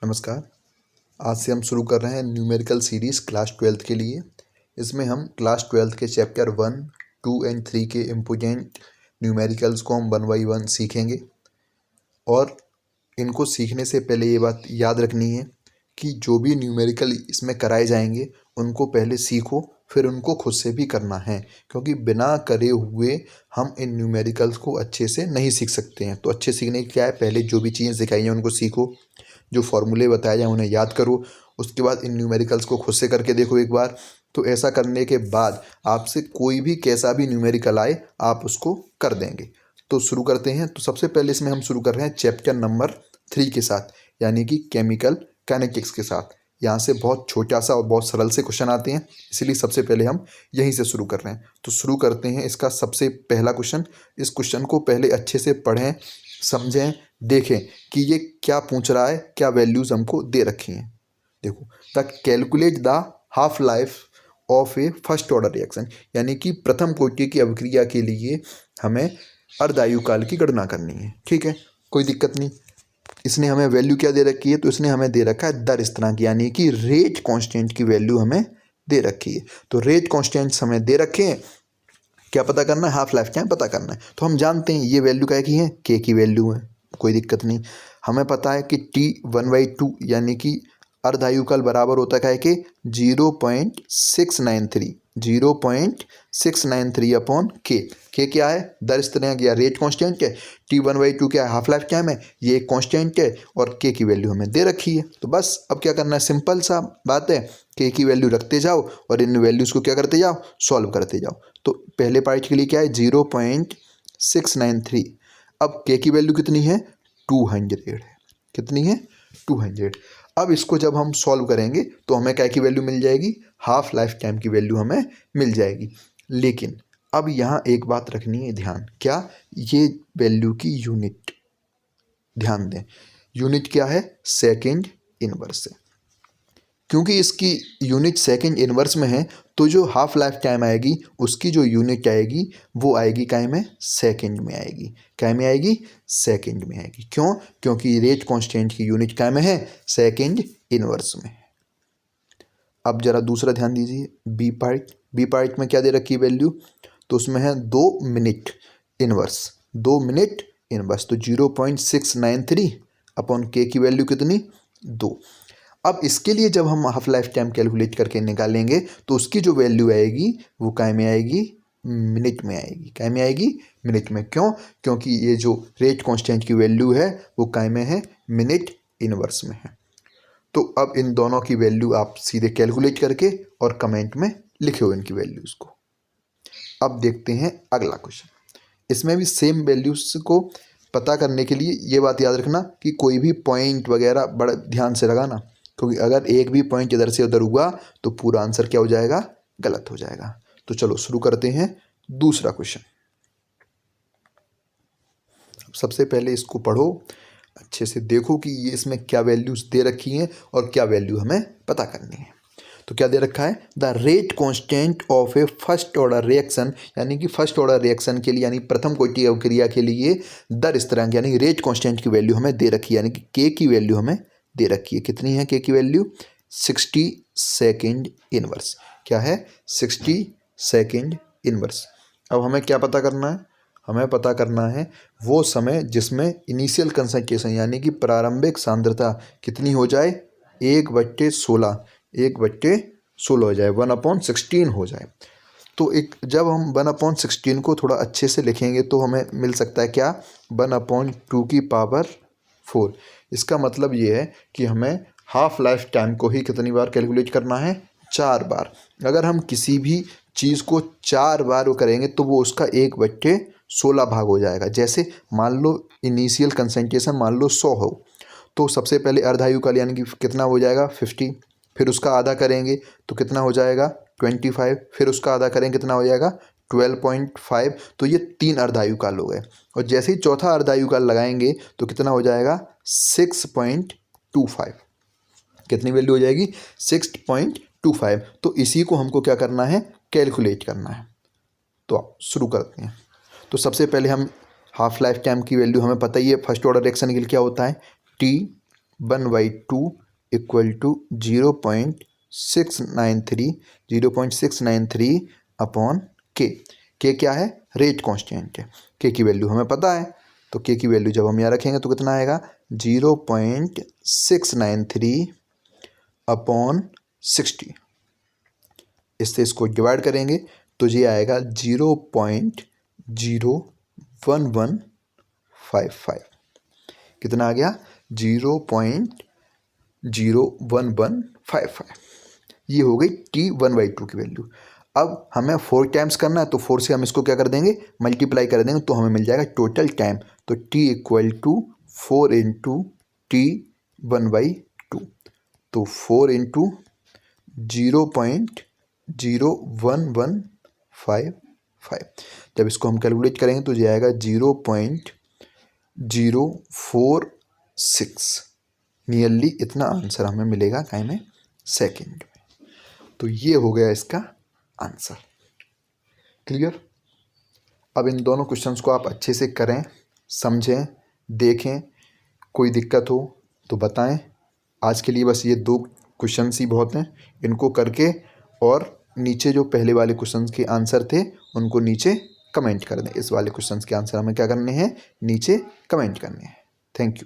नमस्कार। आज से हम शुरू कर रहे हैं न्यूमेरिकल सीरीज़ क्लास 12th के लिए। इसमें हम क्लास 12th के चैप्टर 1, 2 एंड 3 के इम्पोर्टेंट न्यूमेरिकल्स को हम 1 बाई 1 सीखेंगे। और इनको सीखने से पहले ये बात याद रखनी है कि जो भी न्यूमेरिकल इसमें कराए जाएंगे उनको पहले सीखो, फिर उनको खुद से भी करना है, क्योंकि बिना करे हुए हम इन न्यूमेरिकल्स को अच्छे से नहीं सीख सकते हैं। तो अच्छे सीखने की क्या है, पहले जो भी चीज़ें सिखाई हैं उनको सीखो, जो फॉर्मूले बताए जाए उन्हें याद करो, उसके बाद इन न्यूमेरिकल्स को खुद से करके देखो एक बार। तो ऐसा करने के बाद आपसे कोई भी कैसा भी न्यूमेरिकल आए आप उसको कर देंगे। तो शुरू करते हैं। तो सबसे पहले इसमें हम शुरू कर रहे हैं चैप्टर नंबर 3 के साथ, यानी कि केमिकल काइनेटिक्स के साथ। यहाँ से बहुत छोटा सा और बहुत सरल से क्वेश्चन आते हैं, इसलिए सबसे पहले हम यहीं से शुरू कर रहे हैं। तो शुरू करते हैं इसका सबसे पहला क्वेश्चन। इस क्वेश्चन को पहले अच्छे से पढ़ें, समझें, देखें कि ये क्या पूछ रहा है, क्या वैल्यूज़ हमको दे रखी हैं। देखो, the calculate the half life of A first order reaction, यानी कि प्रथम कोटि की अभिक्रिया के लिए हमें अर्धायुकाल की गणना करनी है। ठीक है, कोई दिक्कत नहीं। इसने हमें वैल्यू क्या दे रखी है, तो इसने हमें दे रखा है दर स्थिरांक, यानी कि रेट कांस्टेंट की वैल्यू हमें दे रखी है। तो रेट कांस्टेंट्स हमें दे रखे हैं, क्या पता करना है, हाफ लाइफ टाइम पता करना है। तो हम जानते हैं ये वैल्यू क्या की है, के की वैल्यू है, कोई दिक्कत नहीं। हमें पता है कि T1/2 यानी कि अर्धायुकाल बराबर होता है कि 0.693 अपॉन के क्या है, दर स्थिरांक या रेट कांस्टेंट है। T1/2 क्या है, हाफ लाइफ टाइम है, ये एक कांस्टेंट है, और के की वैल्यू हमें दे रखी है। तो बस अब क्या करना है, सिंपल सा बात है, के की वैल्यू रखते जाओ और इन वैल्यूज़ को क्या करते जाओ, सॉल्व करते जाओ। तो पहले पार्ट के लिए क्या है, 0.693। अब के की वैल्यू कितनी है, 200 है। कितनी है, 200। अब इसको जब हम सॉल्व करेंगे तो हमें क्या की वैल्यू मिल जाएगी, हाफ लाइफ टाइम की वैल्यू हमें मिल जाएगी। लेकिन अब यहाँ एक बात रखनी है ध्यान, क्या, ये वैल्यू की यूनिट ध्यान दें। यूनिट क्या है, सेकेंड इनवर्स है। क्योंकि इसकी यूनिट सेकेंड इनवर्स में है, तो जो हाफ लाइफ टाइम आएगी उसकी जो यूनिट आएगी वो आएगी काय में, सेकेंड में आएगी। काय में आएगी, सेकेंड में आएगी। क्यों, क्योंकि रेट कांस्टेंट की यूनिट काय में है, सेकेंड इनवर्स में। अब जरा दूसरा ध्यान दीजिए, बी पार्ट में क्या दे रखी है वैल्यू, तो उसमें है 2 मिनट इनवर्स, 2 मिनट इनवर्स। तो 0.693 अपॉन के की वैल्यू कितनी, 2। अब इसके लिए जब हम हाफ लाइफ टाइम कैलकुलेट करके निकालेंगे तो उसकी जो वैल्यू आएगी वो काय में आएगी, मिनट में आएगी। काय में आएगी, मिनट में। क्यों, क्योंकि ये जो रेट कांस्टेंट की वैल्यू है वो काय में है, मिनट इनवर्स में है। तो अब इन दोनों की वैल्यू आप सीधे कैलकुलेट करके और कमेंट में लिखे हो इनकी वैल्यूज़ को। अब देखते हैं अगला क्वेश्चन। इसमें भी सेम वैल्यूज़ को पता करने के लिए ये बात याद रखना कि कोई भी पॉइंट वगैरह बड़ा ध्यान से लगाना, क्योंकि अगर एक भी पॉइंट इधर से उधर हुआ तो पूरा आंसर क्या हो जाएगा, गलत हो जाएगा। तो चलो शुरू करते हैं दूसरा क्वेश्चन। सबसे पहले इसको पढ़ो, अच्छे से देखो कि ये इसमें क्या वैल्यूज़ दे रखी हैं और क्या वैल्यू हमें पता करनी है। तो क्या दे रखा है, the rate constant of A first order reaction, यानी कि फर्स्ट ऑर्डर रिएक्शन के लिए, यानी प्रथम कोटि अभिक्रिया के लिए दर स्थिरांक यानी रेट कांस्टेंट की वैल्यू हमें दे रखी है, यानी कि के की वैल्यू हमें दे रखी है। कितनी है के की वैल्यू, 60 सेकेंड इनवर्स। क्या है, 60 सेकेंड इनवर्स। अब हमें क्या पता करना है, हमें पता करना है वो समय जिसमें इनिशियल कंसंट्रेशन यानी कि प्रारंभिक सांद्रता कितनी हो जाए, 1/16, 1/16 हो जाए, 1/16 हो जाए। तो एक जब हम 1/16 को थोड़ा अच्छे से लिखेंगे तो हमें मिल सकता है क्या, 1/2⁴। इसका मतलब ये है कि हमें हाफ लाइफ टाइम को ही कितनी बार कैलकुलेट करना है, 4 बार। अगर हम किसी भी चीज़ को 4 बार वो करेंगे तो वो उसका 1/16 भाग हो जाएगा। जैसे मान लो इनिशियल कंसंट्रेशन मान लो 100 हो, तो सबसे पहले अर्धायुकाल यानी कि कितना हो जाएगा, 50। फिर उसका आधा करेंगे तो कितना हो जाएगा, 25। फिर उसका आधा करेंगे कितना हो जाएगा, 12.5। तो ये 3 अर्धायुकाल हो गए। और जैसे ही चौथा अर्धायुकाल लगाएंगे तो कितना हो जाएगा, 6.25। कितनी वैल्यू हो जाएगी, 6.25। तो इसी को हमको क्या करना है, कैलकुलेट करना है। तो आप शुरू करते हैं। तो सबसे पहले हम हाफ लाइफ टाइम की वैल्यू हमें पता ही है, फर्स्ट ऑर्डर रिएक्शन के लिए क्या होता है, 1/2 इक्वल टू 0.693 अपॉन के। के क्या है? रेट कांस्टेंट है। के की वैल्यू हमें पता है, तो के की वैल्यू जब हम यहाँ रखेंगे तो कितना आएगा? 0.693 अपॉन 60। इससे इसको डिवाइड करेंगे तो ये आएगा 0.01155। कितना आ गया? 0.01155। ये हो गई T1/2 की वैल्यू। अब हमें 4 टाइम्स करना है, तो 4 से हम इसको क्या कर देंगे? मल्टीप्लाई कर देंगे, तो हमें मिल जाएगा टोटल टाइम। तो T equal to 4 into T1/2। तो 4 इंटू 0.01155। जब इसको हम कैलकुलेट करेंगे तो ये आएगा 0.046। नियरली इतना आंसर हमें मिलेगा टाइम में सेकेंड में। तो ये हो गया इसका आंसर। क्लियर? अब इन दोनों क्वेश्चंस को आप अच्छे से करें, समझें, देखें। कोई दिक्कत हो तो बताएं। आज के लिए बस ये 2 क्वेश्चंस ही बहुत हैं। इनको करके और नीचे जो पहले वाले क्वेश्चंस के आंसर थे उनको नीचे कमेंट कर दें। इस वाले क्वेश्चंस के आंसर हमें क्या करने हैं? नीचे कमेंट करने हैं। Thank you.